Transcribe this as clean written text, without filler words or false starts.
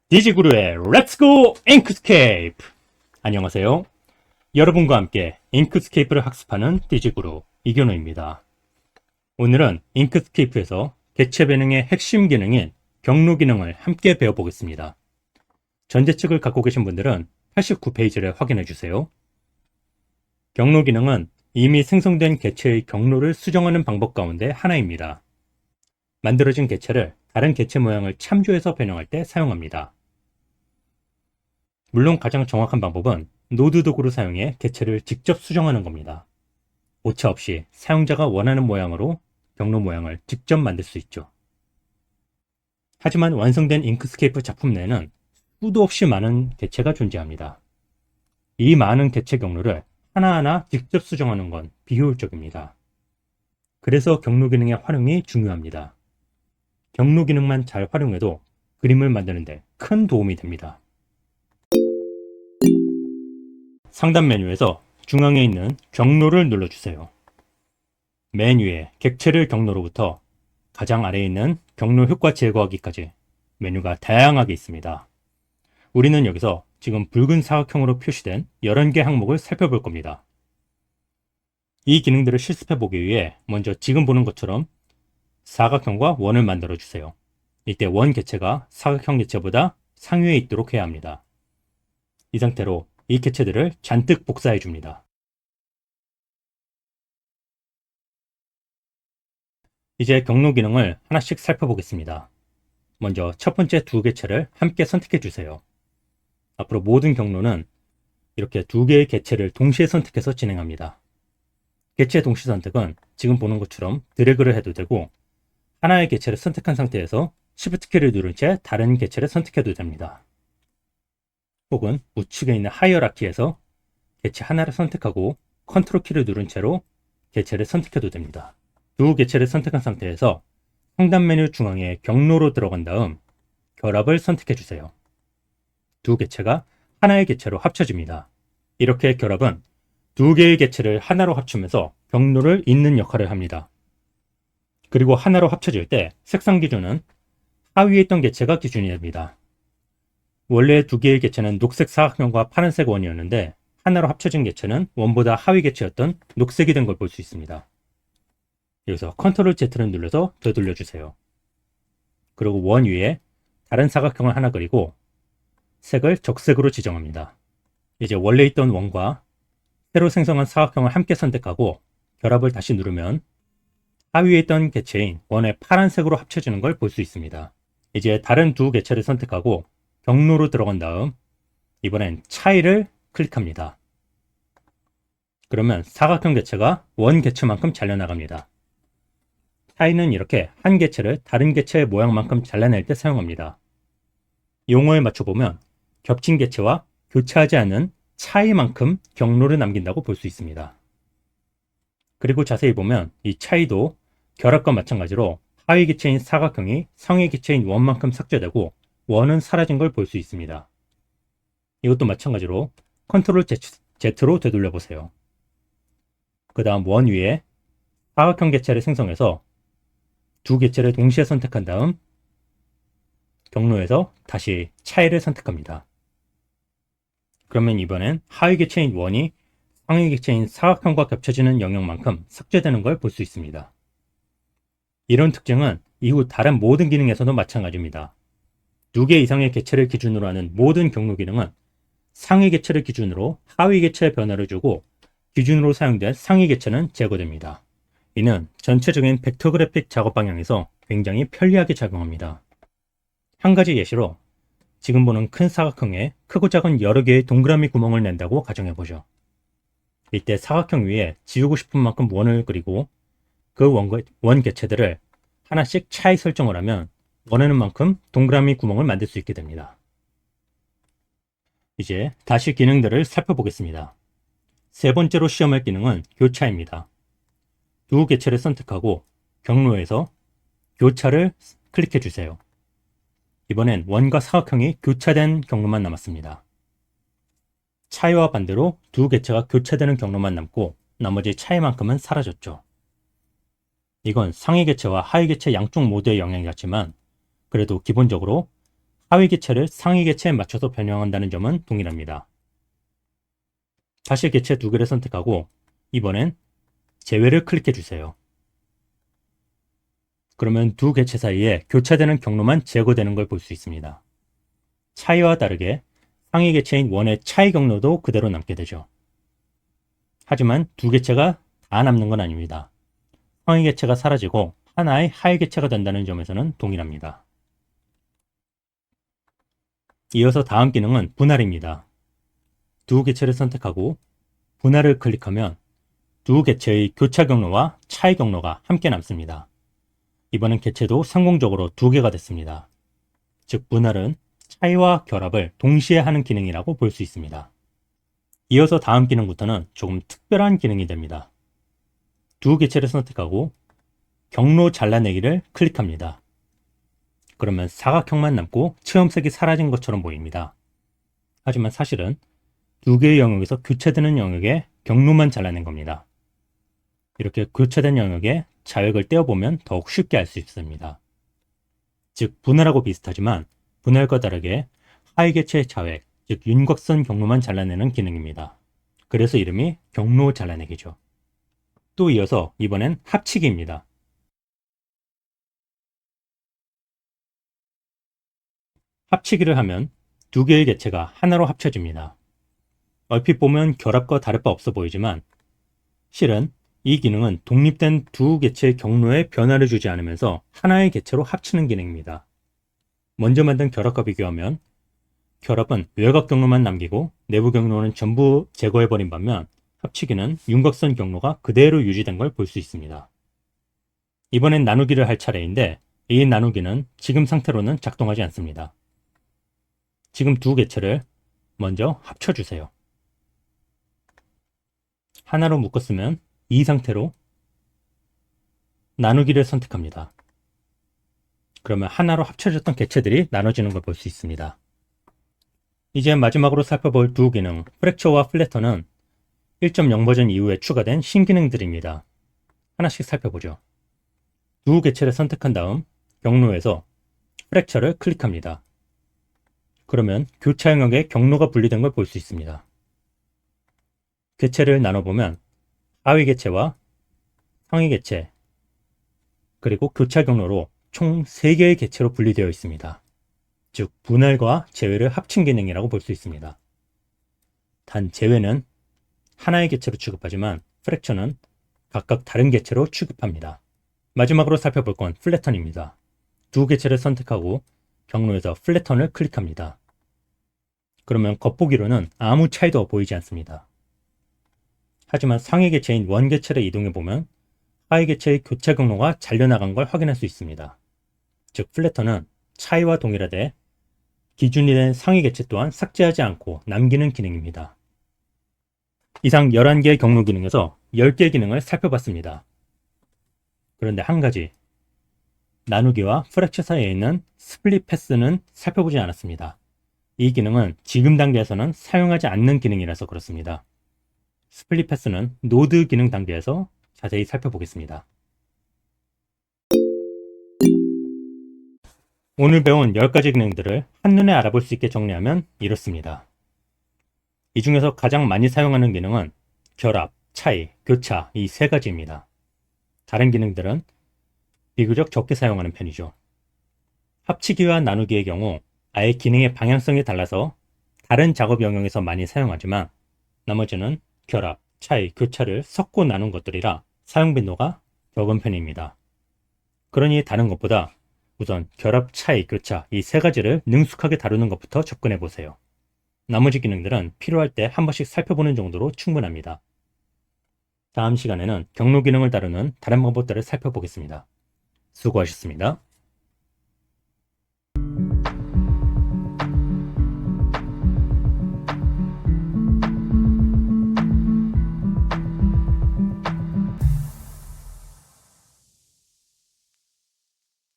디지구루의 렛츠고 잉크스케이프. 안녕하세요. 여러분과 함께 잉크스케이프를 학습하는 디지구루 이견호입니다. 오늘은 잉크스케이프에서 개체 변형의 핵심 기능인 경로 기능을 함께 배워보겠습니다. 전제책을 갖고 계신 분들은 89페이지를 확인해 주세요. 경로 기능은 이미 생성된 개체의 경로를 수정하는 방법 가운데 하나입니다. 만들어진 개체를 다른 개체 모양을 참조해서 변형할 때 사용합니다. 물론 가장 정확한 방법은 노드 도구를 사용해 개체를 직접 수정하는 겁니다. 오차 없이 사용자가 원하는 모양으로 경로 모양을 직접 만들 수 있죠. 하지만 완성된 잉크스케이프 작품 내에는 수도 없이 많은 개체가 존재합니다. 이 많은 개체 경로를 하나하나 직접 수정하는 건 비효율적입니다. 그래서 경로 기능의 활용이 중요합니다. 경로 기능만 잘 활용해도 그림을 만드는데 큰 도움이 됩니다. 상단 메뉴에서 중앙에 있는 경로를 눌러주세요. 맨 위에 객체를 경로로부터 가장 아래에 있는 경로 효과 제거하기까지 메뉴가 다양하게 있습니다. 우리는 여기서 지금 붉은 사각형으로 표시된 11개 항목을 살펴볼 겁니다. 이 기능들을 실습해 보기 위해 먼저 지금 보는 것처럼 사각형과 원을 만들어 주세요. 이때 원 개체가 사각형 개체보다 상위에 있도록 해야 합니다. 이 상태로 이 개체들을 잔뜩 복사해 줍니다. 이제 경로 기능을 하나씩 살펴보겠습니다. 먼저 첫 번째 두 개체를 함께 선택해 주세요. 앞으로 모든 경로는 이렇게 두 개의 개체를 동시에 선택해서 진행합니다. 개체 동시 선택은 지금 보는 것처럼 드래그를 해도 되고, 하나의 개체를 선택한 상태에서 Shift 키를 누른 채 다른 개체를 선택해도 됩니다. 혹은 우측에 있는 하이어라키에서 개체 하나를 선택하고 컨트롤 키를 누른 채로 개체를 선택해도 됩니다. 두 개체를 선택한 상태에서 상단 메뉴 중앙에 경로로 들어간 다음 결합을 선택해 주세요. 두 개체가 하나의 개체로 합쳐집니다. 이렇게 결합은 두 개의 개체를 하나로 합치면서 경로를 잇는 역할을 합니다. 그리고 하나로 합쳐질 때 색상 기준은 하위에 있던 개체가 기준이 됩니다. 원래 두 개의 개체는 녹색 사각형과 파란색 원이었는데 하나로 합쳐진 개체는 원보다 하위 개체였던 녹색이 된 걸 볼 수 있습니다. 여기서 컨트롤 Z를 눌러서 되돌려 주세요. 그리고 원 위에 다른 사각형을 하나 그리고 색을 적색으로 지정합니다. 이제 원래 있던 원과 새로 생성한 사각형을 함께 선택하고 결합을 다시 누르면 하위에 있던 개체인 원의 파란색으로 합쳐지는 걸 볼 수 있습니다. 이제 다른 두 개체를 선택하고 경로로 들어간 다음 이번엔 차이를 클릭합니다. 그러면 사각형 개체가 원 개체만큼 잘려나갑니다. 차이는 이렇게 한 개체를 다른 개체의 모양만큼 잘라낼 때 사용합니다. 용어에 맞춰보면 겹친 개체와 교차하지 않는 차이만큼 경로를 남긴다고 볼 수 있습니다. 그리고 자세히 보면 이 차이도 결합과 마찬가지로 하위 개체인 사각형이 상위 개체인 원만큼 삭제되고 원은 사라진 걸 볼 수 있습니다. 이것도 마찬가지로 컨트롤 Z로 되돌려 보세요. 그 다음 원 위에 사각형 개체를 생성해서 두 개체를 동시에 선택한 다음 경로에서 다시 차이를 선택합니다. 그러면 이번엔 하위 개체인 원이 상위 개체인 사각형과 겹쳐지는 영역만큼 삭제되는 걸 볼 수 있습니다. 이런 특징은 이후 다른 모든 기능에서도 마찬가지입니다. 두 개 이상의 개체를 기준으로 하는 모든 경로 기능은 상위 개체를 기준으로 하위 개체에 변화를 주고 기준으로 사용된 상위 개체는 제거됩니다. 이는 전체적인 벡터 그래픽 작업 방향에서 굉장히 편리하게 작용합니다. 한 가지 예시로 지금 보는 큰 사각형에 크고 작은 여러 개의 동그라미 구멍을 낸다고 가정해보죠. 이때 사각형 위에 지우고 싶은 만큼 원을 그리고 그 원 개체들을 하나씩 차이 설정을 하면 원하는 만큼 동그라미 구멍을 만들 수 있게 됩니다. 이제 다시 기능들을 살펴보겠습니다. 세 번째로 시험할 기능은 교차입니다. 두 개체를 선택하고 경로에서 교차를 클릭해 주세요. 이번엔 원과 사각형이 교차된 경로만 남았습니다. 차이와 반대로 두 개체가 교차되는 경로만 남고 나머지 차이만큼은 사라졌죠. 이건 상위 개체와 하위 개체 양쪽 모두의 영향이 같지만 그래도 기본적으로 하위 개체를 상위 개체에 맞춰서 변형한다는 점은 동일합니다. 다시 개체 두 개를 선택하고 이번엔 제외를 클릭해 주세요. 그러면 두 개체 사이에 교차되는 경로만 제거되는 걸 볼 수 있습니다. 차이와 다르게 상위 개체인 원의 차이 경로도 그대로 남게 되죠. 하지만 두 개체가 다 남는 건 아닙니다. 상위 개체가 사라지고 하나의 하위 개체가 된다는 점에서는 동일합니다. 이어서 다음 기능은 분할입니다. 두 개체를 선택하고 분할을 클릭하면 두 개체의 교차 경로와 차이 경로가 함께 남습니다. 이번엔 개체도 성공적으로 두 개가 됐습니다. 즉 분할은 차이와 결합을 동시에 하는 기능이라고 볼 수 있습니다. 이어서 다음 기능부터는 조금 특별한 기능이 됩니다. 두 개체를 선택하고 경로 잘라내기를 클릭합니다. 그러면 사각형만 남고 체험색이 사라진 것처럼 보입니다. 하지만 사실은 두 개의 영역에서 교차되는 영역에 경로만 잘라낸 겁니다. 이렇게 교차된 영역에 자역을 떼어보면 더욱 쉽게 알 수 있습니다. 즉 분할하고 비슷하지만 분할과 다르게 하위 개체의 자획, 즉 윤곽선 경로만 잘라내는 기능입니다. 그래서 이름이 경로 잘라내기죠. 또 이어서 이번엔 합치기입니다. 합치기를 하면 두 개의 개체가 하나로 합쳐집니다. 얼핏 보면 결합과 다를 바 없어 보이지만 실은 이 기능은 독립된 두 개체의 경로에 변화를 주지 않으면서 하나의 개체로 합치는 기능입니다. 먼저 만든 결합과 비교하면 결합은 외곽 경로만 남기고 내부 경로는 전부 제거해버린 반면 합치기는 윤곽선 경로가 그대로 유지된 걸 볼 수 있습니다. 이번엔 나누기를 할 차례인데 이 나누기는 지금 상태로는 작동하지 않습니다. 지금 두 개체를 먼저 합쳐주세요. 하나로 묶었으면 이 상태로 나누기를 선택합니다. 그러면 하나로 합쳐졌던 개체들이 나눠지는 걸 볼 수 있습니다. 이제 마지막으로 살펴볼 두 기능, 프랙처와 플래터는 1.0 버전 이후에 추가된 신기능들입니다. 하나씩 살펴보죠. 두 개체를 선택한 다음 경로에서 프랙처를 클릭합니다. 그러면 교차 영역에 경로가 분리된 걸 볼 수 있습니다. 개체를 나눠보면 하위 개체와 상위 개체, 그리고 교차 경로로 총 3개의 개체로 분리되어 있습니다. 즉 분할과 제외를 합친 기능이라고 볼 수 있습니다. 단 제외는 하나의 개체로 취급하지만 프랙처는 각각 다른 개체로 취급합니다. 마지막으로 살펴볼 건 플래턴입니다. 두 개체를 선택하고 경로에서 플래턴을 클릭합니다. 그러면 겉보기로는 아무 차이도 보이지 않습니다. 하지만 상위 개체인 원 개체를 이동해보면 하위 개체의 교차 경로가 잘려나간 걸 확인할 수 있습니다. 즉 플래터는 차이와 동일하되 기준이 된 상위 개체 또한 삭제하지 않고 남기는 기능입니다. 이상 11개의 경로 기능에서 10개의 기능을 살펴봤습니다. 그런데 한 가지, 나누기와 프랙처 사이에 있는 스플릿 패스는 살펴보지 않았습니다. 이 기능은 지금 단계에서는 사용하지 않는 기능이라서 그렇습니다. 스플릿 패스는 노드 기능 단계에서 자세히 살펴보겠습니다. 오늘 배운 10가지 기능들을 한눈에 알아볼 수 있게 정리하면 이렇습니다. 이 중에서 가장 많이 사용하는 기능은 결합, 차이, 교차 이 3가지입니다. 다른 기능들은 비교적 적게 사용하는 편이죠. 합치기와 나누기의 경우 아예 기능의 방향성이 달라서 다른 작업 영역에서 많이 사용하지만 나머지는 결합, 차이, 교차를 섞고 나눈 것들이라 사용 빈도가 적은 편입니다. 그러니 다른 것보다 우선 결합, 차이, 교차 이 3가지를 능숙하게 다루는 것부터 접근해 보세요. 나머지 기능들은 필요할 때 한 번씩 살펴보는 정도로 충분합니다. 다음 시간에는 경로 기능을 다루는 다른 방법들을 살펴보겠습니다. 수고하셨습니다.